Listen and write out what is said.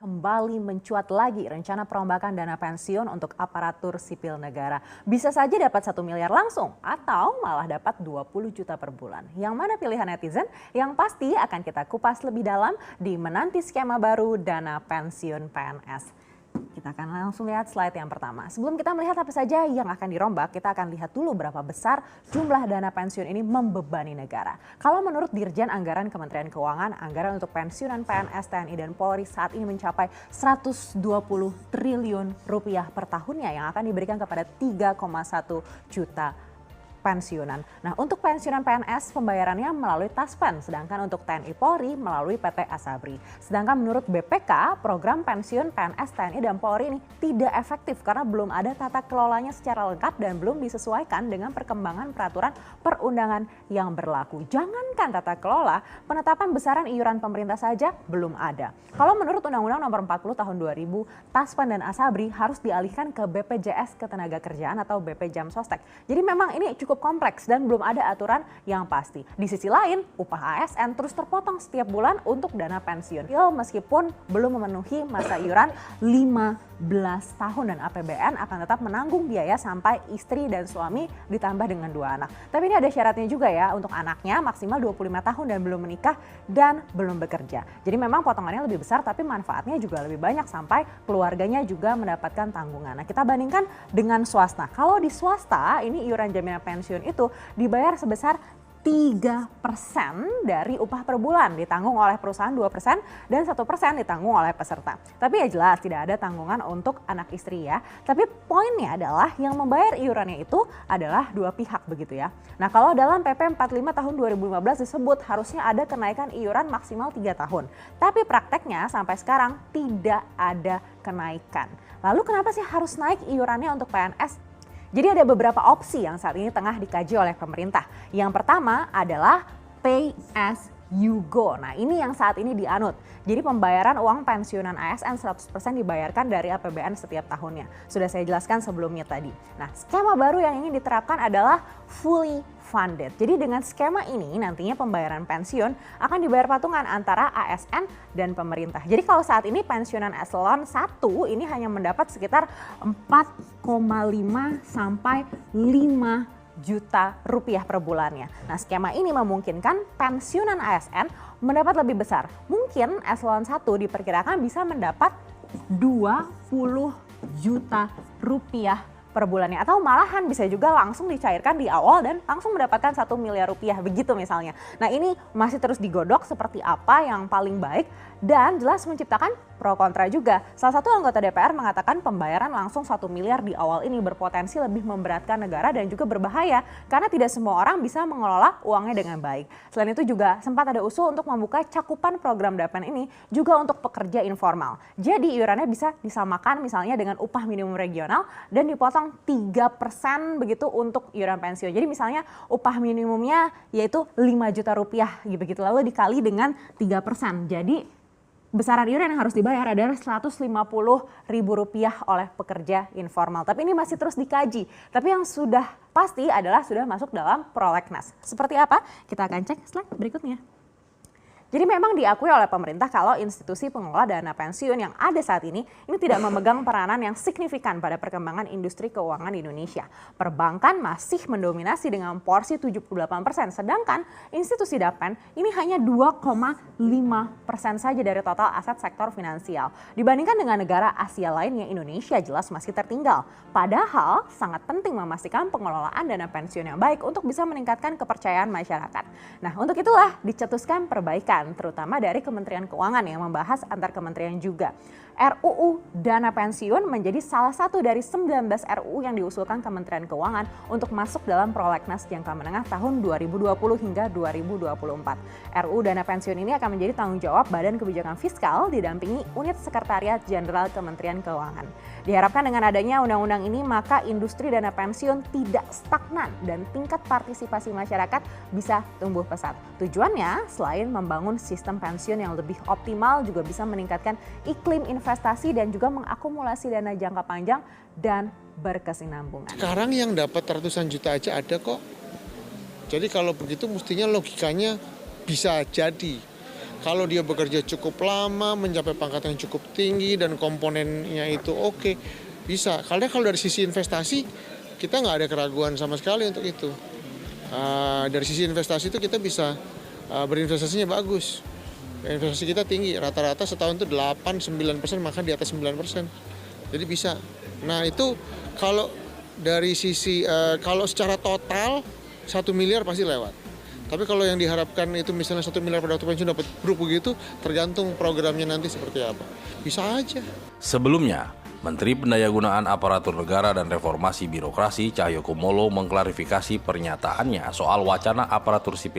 Kembali mencuat lagi rencana perombakan dana pensiun untuk aparatur sipil negara. Bisa saja dapat 1 miliar langsung atau malah dapat 20 juta per bulan. Yang mana pilihan netizen? Yang pasti akan kita kupas lebih dalam di menanti skema baru dana pensiun PNS. Kita akan langsung lihat slide yang pertama. Sebelum kita melihat apa saja yang akan dirombak, kita akan lihat dulu berapa besar jumlah dana pensiun ini membebani negara. Kalau menurut Dirjen Anggaran Kementerian Keuangan, anggaran untuk pensiunan PNS, TNI, dan Polri saat ini mencapai 120 triliun rupiah per tahunnya yang akan diberikan kepada 3,1 juta pensiunan. Nah, untuk pensiunan PNS pembayarannya melalui Taspen, sedangkan untuk TNI Polri melalui PT Asabri. Sedangkan menurut BPK, program pensiun PNS, TNI, dan Polri ini tidak efektif karena belum ada tata kelolanya secara lengkap dan belum disesuaikan dengan perkembangan peraturan perundangan yang berlaku. Jangankan tata kelola, penetapan besaran iuran pemerintah saja belum ada. Kalau menurut Undang-Undang Nomor 40 Tahun 2000, Taspen dan Asabri harus dialihkan ke BPJS Ketenagakerjaan atau BP Jam Sostek. Jadi memang ini cukup kompleks dan belum ada aturan yang pasti. Di sisi lain, upah ASN terus terpotong setiap bulan untuk dana pensiun. Meskipun belum memenuhi masa iuran 15 tahun dan APBN akan tetap menanggung biaya sampai istri dan suami ditambah dengan 2 anak. Tapi ini ada syaratnya juga ya, untuk anaknya maksimal 25 tahun dan belum menikah dan belum bekerja. Jadi memang potongannya lebih besar tapi manfaatnya juga lebih banyak sampai keluarganya juga mendapatkan tanggungan. Nah, kita bandingkan dengan swasta. Kalau di swasta ini iuran jaminan pensiun itu dibayar sebesar 3% dari upah per bulan, ditanggung oleh perusahaan 2% dan 1% ditanggung oleh peserta. Tapi ya jelas tidak ada tanggungan untuk anak istri ya. Tapi poinnya adalah yang membayar iurannya itu adalah dua pihak begitu ya. Nah, kalau dalam PP 45 tahun 2015 disebut harusnya ada kenaikan iuran maksimal 3 tahun. Tapi prakteknya sampai sekarang tidak ada kenaikan. Lalu kenapa sih harus naik iurannya untuk PNS? Jadi ada beberapa opsi yang saat ini tengah dikaji oleh pemerintah. Yang pertama adalah pay as you go. Nah, ini yang saat ini dianut. Jadi pembayaran uang pensiunan ASN 100% dibayarkan dari APBN setiap tahunnya. Sudah saya jelaskan sebelumnya tadi. Nah, skema baru yang ingin diterapkan adalah fully funded. Jadi dengan skema ini nantinya pembayaran pensiun akan dibayar patungan antara ASN dan pemerintah. Jadi kalau saat ini pensiunan eselon 1 ini hanya mendapat sekitar 4,5 sampai 5 juta rupiah per bulannya. Nah, skema ini memungkinkan pensiunan ASN mendapat lebih besar. Mungkin eselon 1 diperkirakan bisa mendapat 20 juta rupiah per bulannya, atau malahan bisa juga langsung dicairkan di awal dan langsung mendapatkan 1 miliar rupiah begitu misalnya. Nah, ini masih terus digodok seperti apa yang paling baik dan jelas menciptakan pro kontra juga. Salah satu anggota DPR mengatakan pembayaran langsung 1 miliar di awal ini berpotensi lebih memberatkan negara dan juga berbahaya karena tidak semua orang bisa mengelola uangnya dengan baik. Selain itu juga sempat ada usul untuk membuka cakupan program DAPEN ini juga untuk pekerja informal. Jadi iurannya bisa disamakan misalnya dengan upah minimum regional dan dipotong 3% begitu untuk iuran pensiun. Jadi misalnya upah minimumnya yaitu 5 juta rupiah begitu, lalu dikali dengan 3%. Jadi besaran iuran yang harus dibayar adalah 150.000 rupiah oleh pekerja informal. Tapi ini masih terus dikaji. Tapi yang sudah pasti adalah sudah masuk dalam prolegnas. Seperti apa? Kita akan cek slide berikutnya. Jadi memang diakui oleh pemerintah kalau institusi pengelola dana pensiun yang ada saat ini tidak memegang peranan yang signifikan pada perkembangan industri keuangan di Indonesia. Perbankan masih mendominasi dengan porsi 78%, sedangkan institusi DAPEN ini hanya 2,5% saja dari total aset sektor finansial. Dibandingkan dengan negara Asia lainnya, Indonesia jelas masih tertinggal. Padahal sangat penting memastikan pengelolaan dana pensiun yang baik untuk bisa meningkatkan kepercayaan masyarakat. Nah, untuk itulah dicetuskan perbaikan terutama dari Kementerian Keuangan yang membahas antar kementerian juga. RUU Dana Pensiun menjadi salah satu dari 19 RUU yang diusulkan Kementerian Keuangan untuk masuk dalam prolegnas jangka menengah tahun 2020 hingga 2024. RUU Dana Pensiun ini akan menjadi tanggung jawab Badan Kebijakan Fiskal didampingi Unit Sekretariat Jenderal Kementerian Keuangan. Diharapkan dengan adanya undang-undang ini maka industri dana pensiun tidak stagnan dan tingkat partisipasi masyarakat bisa tumbuh pesat. Tujuannya selain membangun sistem pensiun yang lebih optimal juga bisa meningkatkan iklim investasi dan juga mengakumulasi dana jangka panjang dan berkesinambungan. Sekarang yang dapat ratusan juta aja ada kok. Jadi kalau begitu mestinya logikanya bisa jadi. Kalau dia bekerja cukup lama, mencapai pangkat yang cukup tinggi dan komponennya itu oke, bisa. Karena kalau dari sisi investasi, kita nggak ada keraguan sama sekali untuk itu. Dari sisi investasi itu kita bisa berinvestasinya bagus. Investasi kita tinggi, rata-rata setahun itu 8-9%, maka di atas 9%. Jadi bisa. Nah itu kalau dari sisi, kalau secara total 1 miliar pasti lewat. Tapi kalau yang diharapkan itu misalnya 1 miliar pada waktu pensiun dapat grup begitu, tergantung programnya nanti seperti apa. Bisa aja. Sebelumnya, Menteri Pendayagunaan Aparatur Negara dan Reformasi Birokrasi Cahyokumolo mengklarifikasi pernyataannya soal wacana aparatur sipil